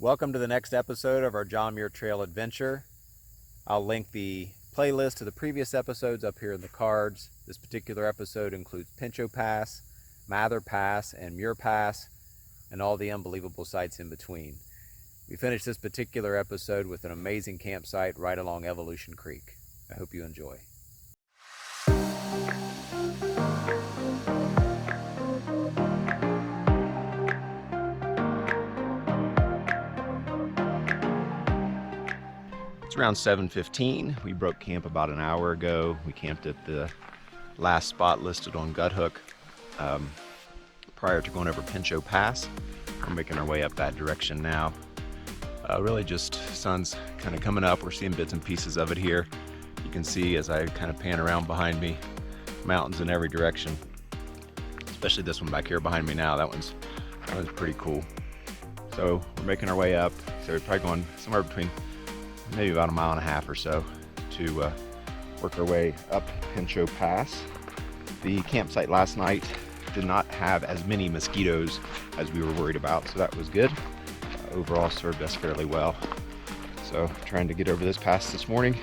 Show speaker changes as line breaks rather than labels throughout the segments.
Welcome to the next episode of our John Muir Trail adventure. I'll link the playlist to the previous episodes up here in the cards. This particular episode includes Pinchot Pass, Mather Pass, and Muir Pass, and all the unbelievable sights in between. We finished this particular episode with an amazing campsite right along Evolution Creek. I hope you enjoy. It's around 7:15. We broke camp about an hour ago. We camped at the last spot listed on Guthook prior to going over Pinchot Pass. We're making our way up that direction now. Really just sun's kind of coming up. We're seeing bits and pieces of it here. You can see as I kind of pan around behind me, mountains in every direction, especially this one back here behind me now. That one's pretty cool. So we're making our way up. So we're probably going somewhere between maybe about a mile and a half or so to work our way up Pinchot Pass. The campsite last night did not have as many mosquitoes as we were worried about, so that was good. Overall served us fairly well. So trying to get over this pass this morning,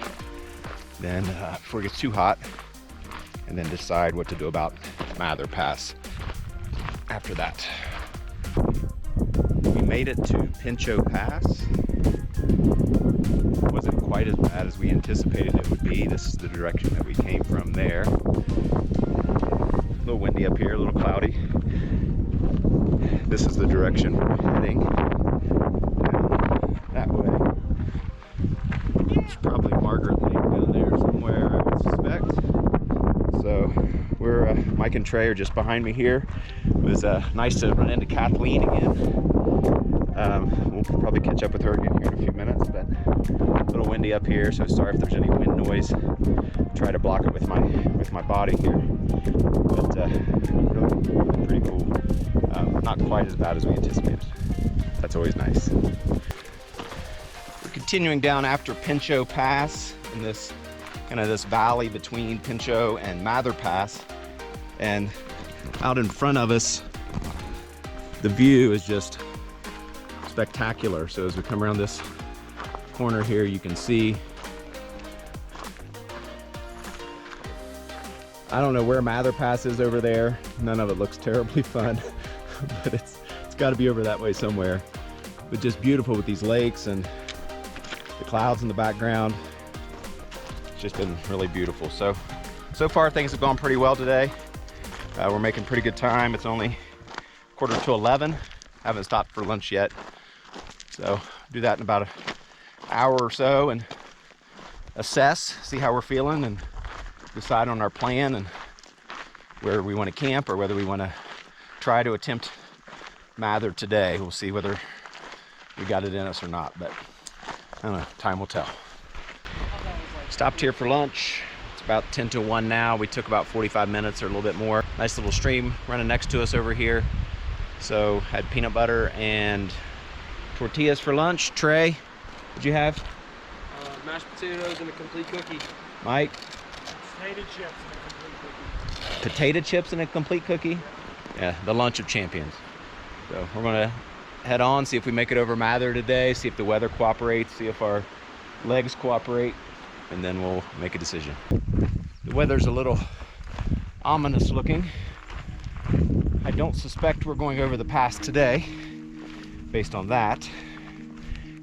then before it gets too hot, and then decide what to do about Mather Pass after that. We made it to Pinchot Pass. Wasn't quite as bad as we anticipated it would be. This is the direction that we came from there. A little windy up here, a little cloudy. This is the direction we're heading. That way. It's probably Margaret Lake down there somewhere, I would suspect. So we're Mike and Trey are just behind me here. It was nice to run into Kathleen again. We'll probably catch up with her again here in a few minutes, but a little windy up here, so sorry if there's any wind noise. Try to block it with my body here, but really pretty cool. Not quite as bad as we anticipated. That's always nice. We're continuing down after Pinchot Pass in this valley between Pinchot and Mather Pass, and out in front of us, the view is just spectacular. So as we come around this corner here, you can see, I don't know where Mather Pass is over there. None of it looks terribly fun, but it's got to be over that way somewhere. But just beautiful with these lakes and the clouds in the background. It's just been really beautiful. So far things have gone pretty well today. We're making pretty good time. It's only 11:15. Haven't stopped for lunch yet. So do that in about an hour or so and assess, see how we're feeling, and decide on our plan and where we want to camp or whether we want to try to attempt Mather today. We'll see whether we got it in us or not, but I don't know, time will tell. Stopped here for lunch. It's about 10 to 1 now. We took about 45 minutes or a little bit more. Nice little stream running next to us over here. So had peanut butter and tortillas for lunch. Trey, what'd you have?
Mashed potatoes and a complete cookie.
Mike?
Potato chips and a complete cookie.
Potato chips and a complete cookie? Yeah, the lunch of champions. So we're gonna head on, see if we make it over Mather today, see if the weather cooperates, see if our legs cooperate, and then we'll make a decision. The weather's a little ominous looking. I don't suspect we're going over the pass today based on that.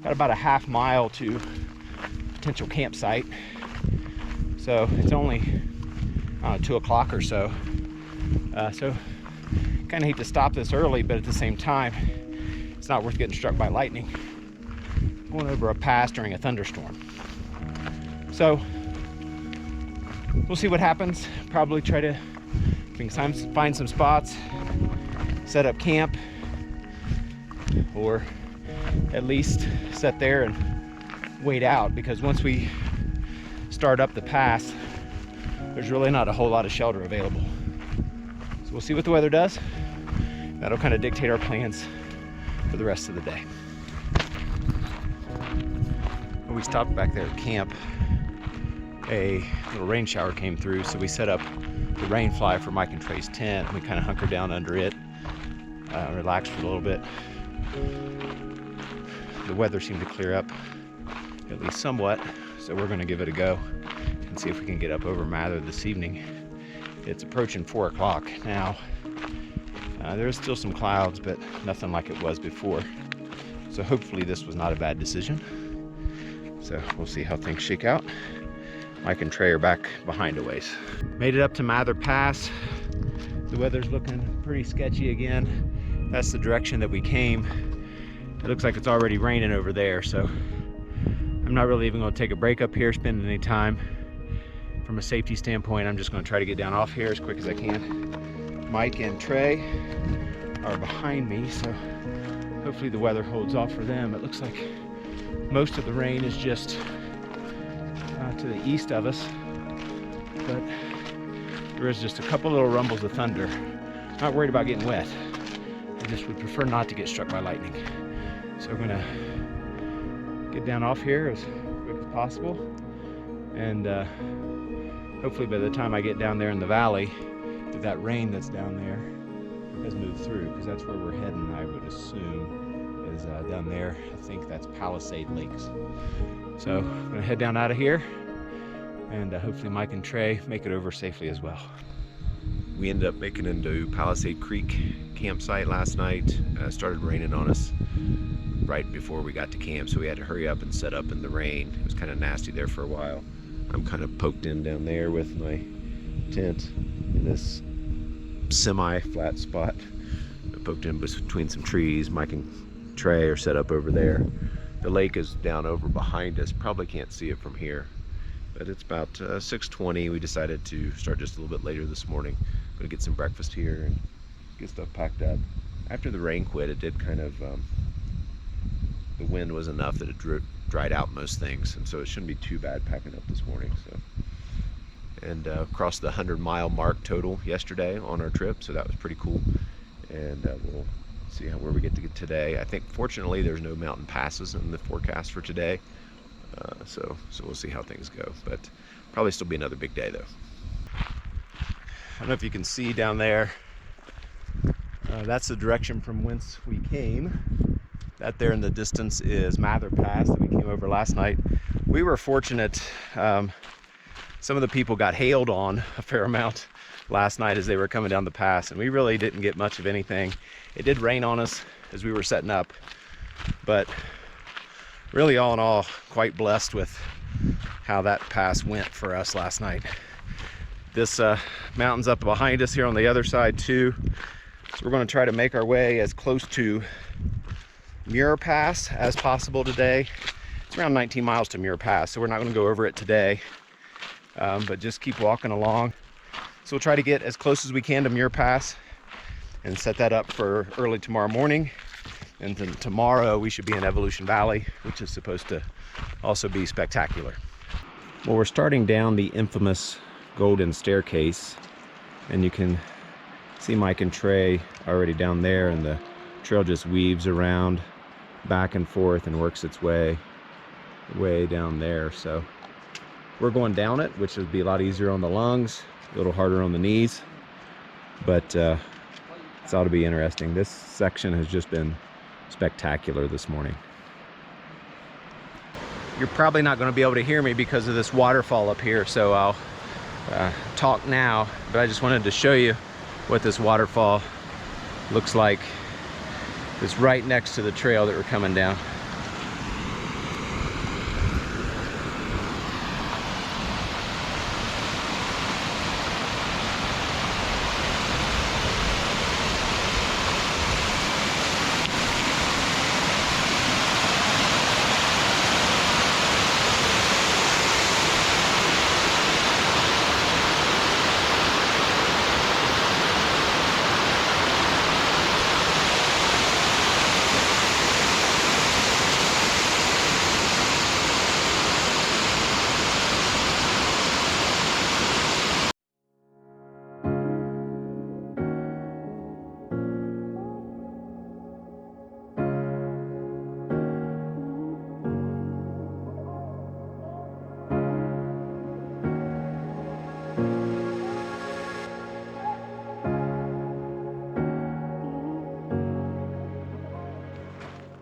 Got about a half mile to potential campsite. So it's only 2 o'clock or so. So kind of hate to stop this early, but at the same time, it's not worth getting struck by lightning going over a pass during a thunderstorm. So we'll see what happens. Probably try to find some spots, set up camp, or at least sit there and wait out, because once we start up the pass, there's really not a whole lot of shelter available. So we'll see what the weather does. That'll kind of dictate our plans for the rest of the day. We stopped back there at camp. A little rain shower came through, so we set up the rain fly for Mike and Trey's tent. We kind of hunkered down under it, relaxed for a little bit. the weather seemed to clear up at least somewhat, so we're going to give it a go and see if we can get up over Mather this evening. It's approaching 4 o'clock now. There's still some clouds, but nothing like it was before. So hopefully this was not a bad decision. So we'll see how things shake out. Mike and Trey are back behind a ways. Made it up to Mather Pass. The weather's looking pretty sketchy again. That's the direction that we came. It looks like it's already raining over there, so I'm not really even going to take a break up here, spend any time. From a safety standpoint, I'm just going to try to get down off here as quick as I can. Mike and Trey are behind me, so hopefully the weather holds off for them. It looks like most of the rain is just to the east of us, but there is just a couple little rumbles of thunder. Not worried about getting wet. I just would prefer not to get struck by lightning. So we're gonna get down off here as quick as possible, and hopefully by the time I get down there in the valley, that rain that's down there has moved through, because that's where we're heading, I would assume, is down there. I think that's Palisade Lakes. So I'm gonna head down out of here, and hopefully Mike and Trey make it over safely as well. We ended up making it into Palisade Creek campsite last night. Started raining on us right before we got to camp, so we had to hurry up and set up in the rain. It was kind of nasty there for a while. I'm kind of poked in down there with my tent in this semi-flat spot. I poked in between some trees. Mike and Trey are set up over there. The lake is down over behind us. Probably can't see it from here, but it's about 6:20. We decided to start just a little bit later this morning. Gonna get some breakfast here and get stuff packed up. After the rain quit, it did kind of, the wind was enough that it dried out most things, and so it shouldn't be too bad packing up this morning. So, and crossed the 100-mile mark total yesterday on our trip, so that was pretty cool. And we'll see where we get to get today. I think fortunately there's no mountain passes in the forecast for today, so we'll see how things go, but probably still be another big day though. I don't know if you can see down there, that's the direction from whence we came. That there in the distance is Mather Pass that we came over last night. We were fortunate. Some of the people got hailed on a fair amount last night as they were coming down the pass, and we really didn't get much of anything. It did rain on us as we were setting up, but really all in all, quite blessed with how that pass went for us last night. This mountain's up behind us here on the other side too, so we're going to try to make our way as close to Muir Pass as possible today. It's around 19 miles to Muir Pass, so we're not going to go over it today, but just keep walking along. So we'll try to get as close as we can to Muir Pass and set that up for early tomorrow morning. And then tomorrow we should be in Evolution Valley, which is supposed to also be spectacular. Well, we're starting down the infamous Golden Staircase, and you can see Mike and Trey already down there, and the trail just weaves around back and forth and works its way down there. So we're going down it, which would be a lot easier on the lungs, a little harder on the knees, but it's ought to be interesting. This section has just been spectacular this morning. You're probably not going to be able to hear me because of this waterfall up here, so I'll talk now, but I just wanted to show you what this waterfall looks like. It's right next to the trail that we're coming down.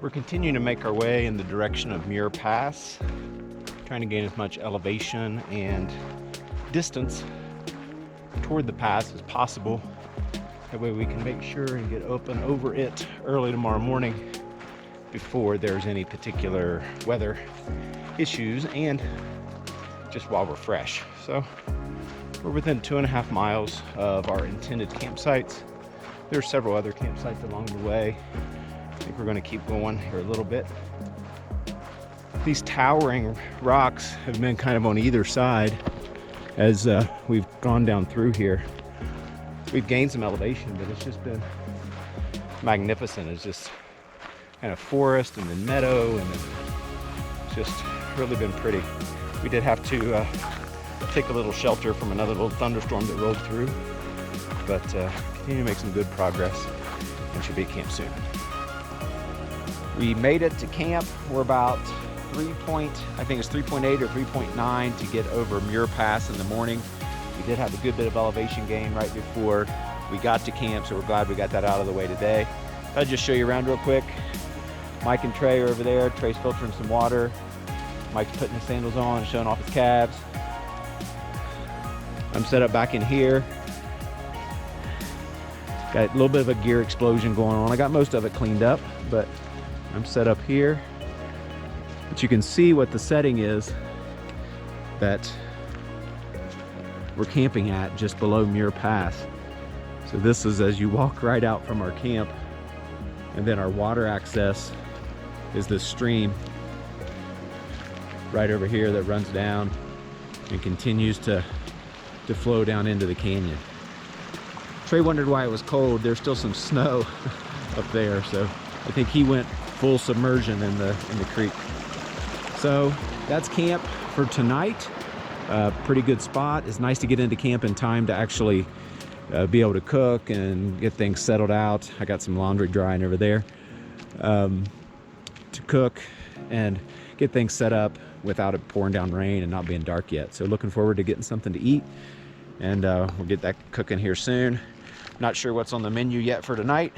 We're continuing to make our way in the direction of Muir Pass, trying to gain as much elevation and distance toward the pass as possible. That way we can make sure and get open over it early tomorrow morning before there's any particular weather issues and just while we're fresh. So we're within 2.5 miles of our intended campsites. There's several other campsites along the way. I think we're going to keep going here a little bit. These towering rocks have been kind of on either side as we've gone down through here. We've gained some elevation, but it's just been magnificent. It's just kind of forest and then meadow, and it's just really been pretty. We did have to take a little shelter from another little thunderstorm that rolled through, but continue to make some good progress and should be at camp soon. We made it to camp. We're about I think it's 3.8 or 3.9 to get over Muir Pass in the morning. We did have a good bit of elevation gain right before we got to camp, so we're glad we got that out of the way today. I'll just show you around real quick. Mike and Trey are over there. Trey's filtering some water. Mike's putting his sandals on and showing off his calves. I'm set up back in here. Got a little bit of a gear explosion going on. I got most of it cleaned up, but I'm set up here. But you can see what the setting is that we're camping at just below Muir Pass. So this is as you walk right out from our camp, and then our water access is this stream right over here that runs down and continues to flow down into the canyon. Trey wondered why it was cold. There's still some snow up there, so I think he went full submersion in the creek. So that's camp for tonight. Pretty good spot. It's nice to get into camp in time to actually be able to cook and get things settled out. I got some laundry drying over there to cook and get things set up without it pouring down rain and not being dark yet. So looking forward to getting something to eat, and we'll get that cooking here soon. Not sure what's on the menu yet for tonight.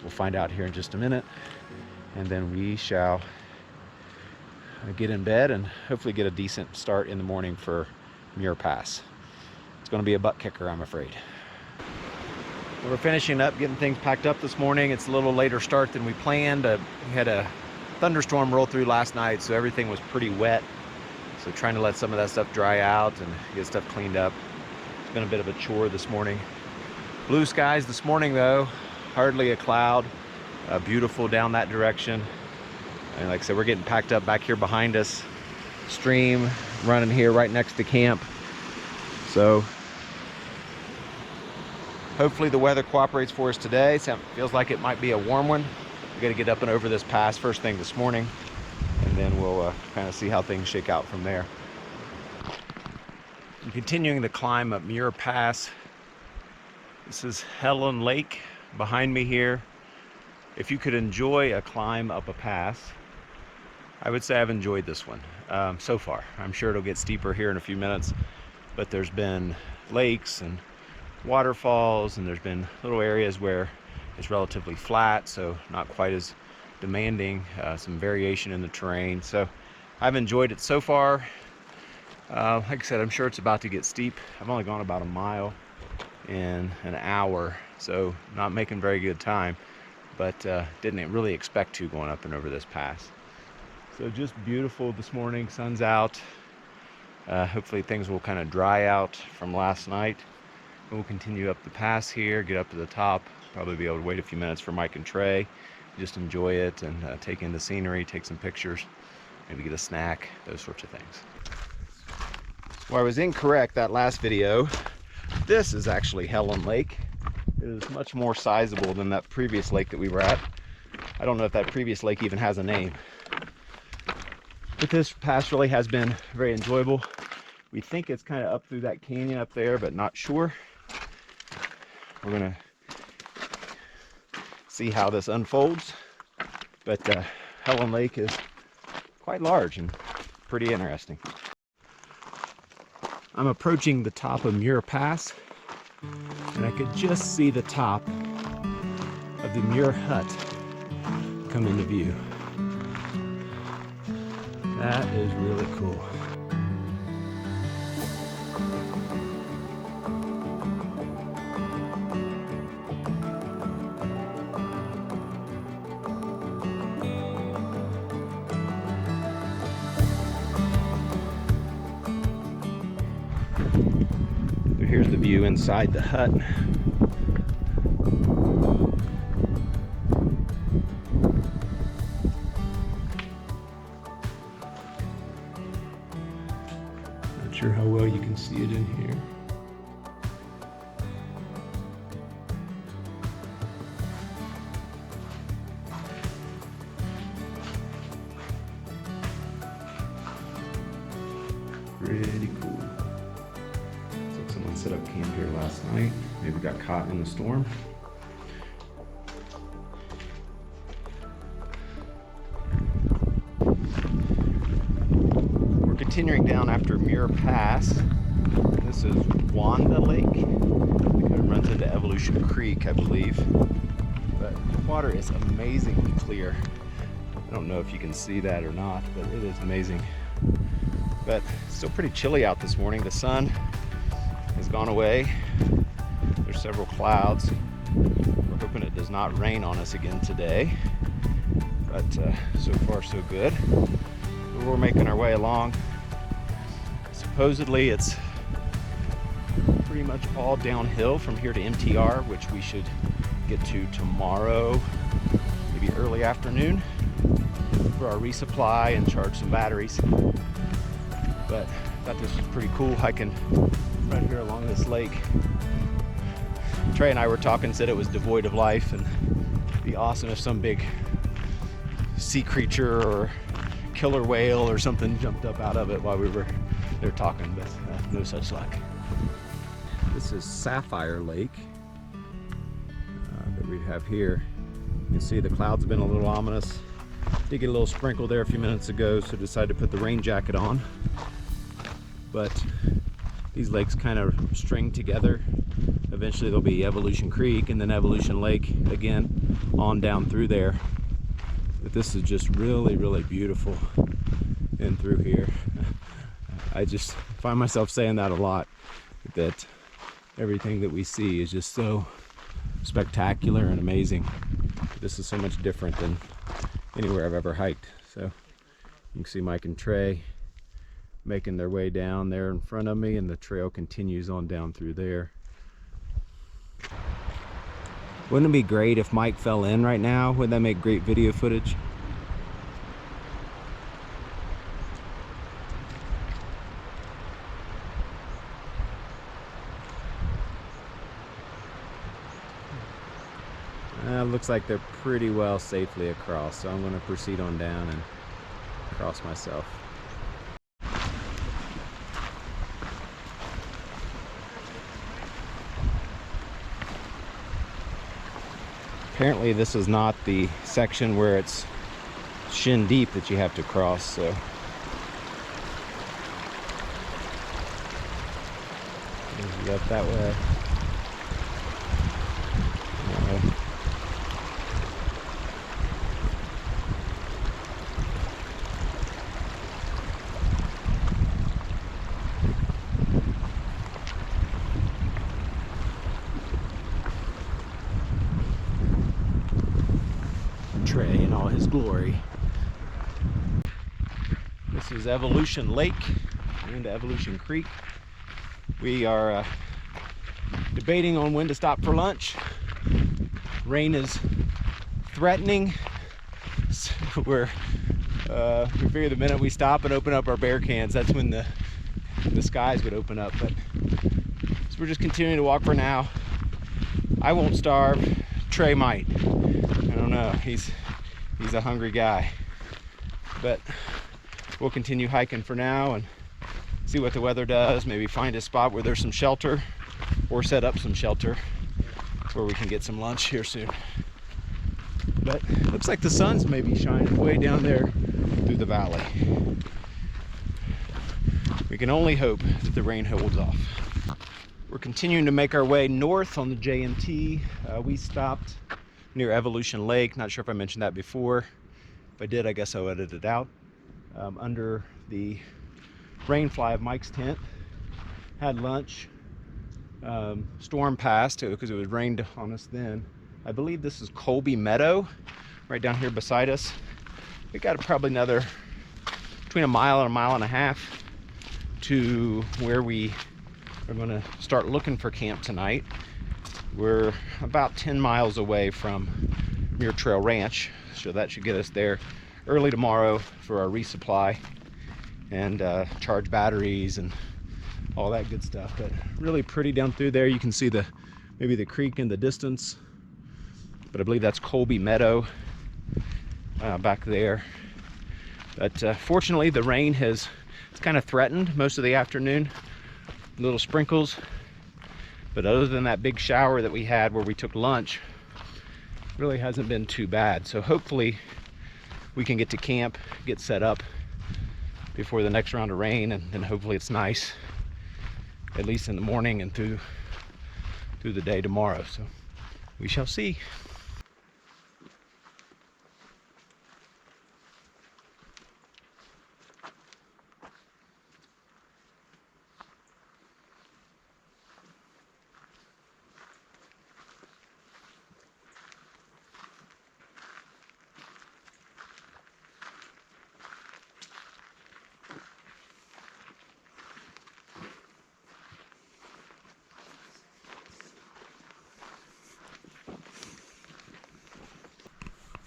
We'll find out here in just a minute, and then we shall get in bed and hopefully get a decent start in the morning for Muir Pass. It's going to be a butt kicker, I'm afraid. We're finishing up getting things packed up this morning. It's a little later start than we planned. We had a thunderstorm roll through last night, so everything was pretty wet. So trying to let some of that stuff dry out and get stuff cleaned up. It's been a bit of a chore this morning. Blue skies this morning though, hardly a cloud. Beautiful down that direction. And like I said, we're getting packed up back here behind us. Stream running here right next to camp. So hopefully the weather cooperates for us today. So it feels like it might be a warm one. We got to get up and over this pass first thing this morning, and then we'll kind of see how things shake out from there. I'm continuing the climb up Muir Pass. This is Helen Lake behind me here. If you could enjoy a climb up a pass, I would say I've enjoyed this one so far. I'm sure it'll get steeper here in a few minutes, but there's been lakes and waterfalls, and there's been little areas where it's relatively flat, so not quite as demanding, some variation in the terrain. So I've enjoyed it so far. Like I said, I'm sure it's about to get steep. I've only gone about a mile in an hour, so not making very good time, but didn't really expect to going up and over this pass. So just beautiful this morning. Sun's out. Hopefully things will kind of dry out from last night. And we'll continue up the pass here, get up to the top, probably be able to wait a few minutes for Mike and Trey, just enjoy it and take in the scenery, take some pictures, maybe get a snack, those sorts of things. Well, I was incorrect that last video. This is actually Helen Lake. It is much more sizable than that previous lake that we were at. I don't know if that previous lake even has a name. But this pass really has been very enjoyable. We think it's kind of up through that canyon up there, but not sure. We're gonna see how this unfolds. But Helen Lake is quite large and pretty interesting. I'm approaching the top of Muir Pass, and I could just see the top of the Muir Hut come into view. That is really cool. Here's the view inside the hut. Not sure how well you can see it in here. Pretty cool. Someone set up camp here last night. Maybe got caught in the storm. We're continuing down after Muir Pass. This is Wanda Lake. I think it runs into Evolution Creek, I believe. But the water is amazingly clear. I don't know if you can see that or not, but it is amazing. But still pretty chilly out this morning. The sun has gone away. There's several clouds. We're hoping it does not rain on us again today, but so far so good. We're making our way along. Supposedly it's pretty much all downhill from here to MTR, which we should get to tomorrow, maybe early afternoon, for our resupply and charge some batteries. But I thought this was pretty cool, hiking right here along this lake. Trey and I were talking, said it was devoid of life, and it'd be awesome if some big sea creature or killer whale or something jumped up out of it while we were there talking, but no such luck. This is Sapphire Lake that we have here. You can see the clouds have been a little ominous. Did get a little sprinkle there a few minutes ago, so decided to put the rain jacket on. But these lakes kind of string together. Eventually there'll be Evolution Creek and then Evolution Lake again on down through there. But this is just really, really beautiful in through here. I just find myself saying that a lot, that everything that we see is just so spectacular and amazing. This is so much different than anywhere I've ever hiked. So you can see Mike and Trey making their way down there in front of me, and the trail continues on down through there. Wouldn't it be great if Mike fell in right now? Wouldn't that make great video footage? Looks like they're pretty well safely across, so I'm going to proceed on down and cross myself. Apparently this is not the section where it's shin deep that you have to cross, so up that way. Trey in all his glory. This is Evolution Lake and Evolution Creek. We are debating on when to stop for lunch. Rain is threatening, so we figure the minute we stop and open up our bear cans, that's when the skies would open up. But so we're just continuing to walk for now. I won't starve. Trey might. I don't know. He's a hungry guy. But we'll continue hiking for now and see what the weather does. Maybe find a spot where there's some shelter, or set up some shelter where we can get some lunch here soon. But it looks like the sun's maybe shining way down there through the valley. We can only hope that the rain holds off. We're continuing to make our way north on the JMT. We stopped near Evolution Lake. Not sure if I mentioned that before. If I did, I guess I'll edit it out. Under the rain fly of Mike's tent. Had lunch. Storm passed because it was rained on us then. I believe this is Colby Meadow, right down here beside us. We got probably another between a mile and a half to where we are going to start looking for camp tonight. We're about 10 miles away from Muir Trail Ranch, so that should get us there early tomorrow for our resupply and charge batteries and all that good stuff. But really pretty down through there. You can see maybe the creek in the distance, but I believe that's Colby Meadow back there. But fortunately the rain it's kind of threatened most of the afternoon, little sprinkles, but other than that big shower that we had where we took lunch, really hasn't been too bad. So hopefully we can get to camp, get set up before the next round of rain, and then hopefully it's nice at least in the morning and through the day tomorrow. So we shall see.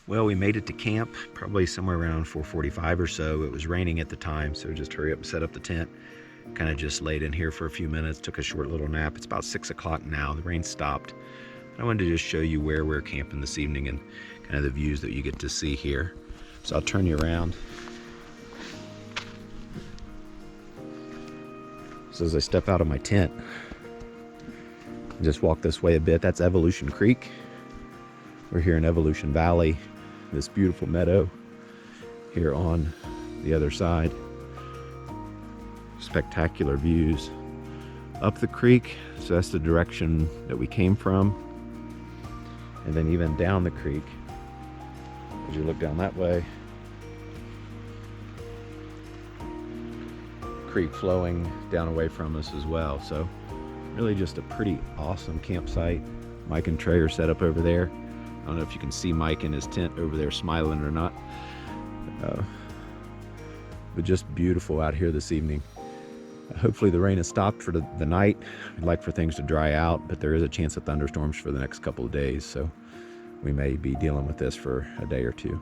Well, we made it to camp probably somewhere around 4:45 or so. It was raining at the time, so just hurry up and set up the tent. Kind of just laid in here for a few minutes, took a short little nap. It's about 6 o'clock now. The rain stopped. I wanted to just show you where we're camping this evening and kind of the views that you get to see here. So I'll turn you around. So as I step out of my tent, just walk this way a bit. That's Evolution Creek. We're here in Evolution Valley. This beautiful meadow here on the other side. Spectacular views up the creek, so that's the direction that we came from, and then even down the creek as you look down that way, creek flowing down away from us as well. So really just a pretty awesome campsite. Mike and Trey are set up over there. I don't know if you can see Mike in his tent over there smiling or not. But just beautiful out here this evening. Hopefully the rain has stopped for the night. I'd like for things to dry out, but there is a chance of thunderstorms for the next couple of days, so we may be dealing with this for a day or two.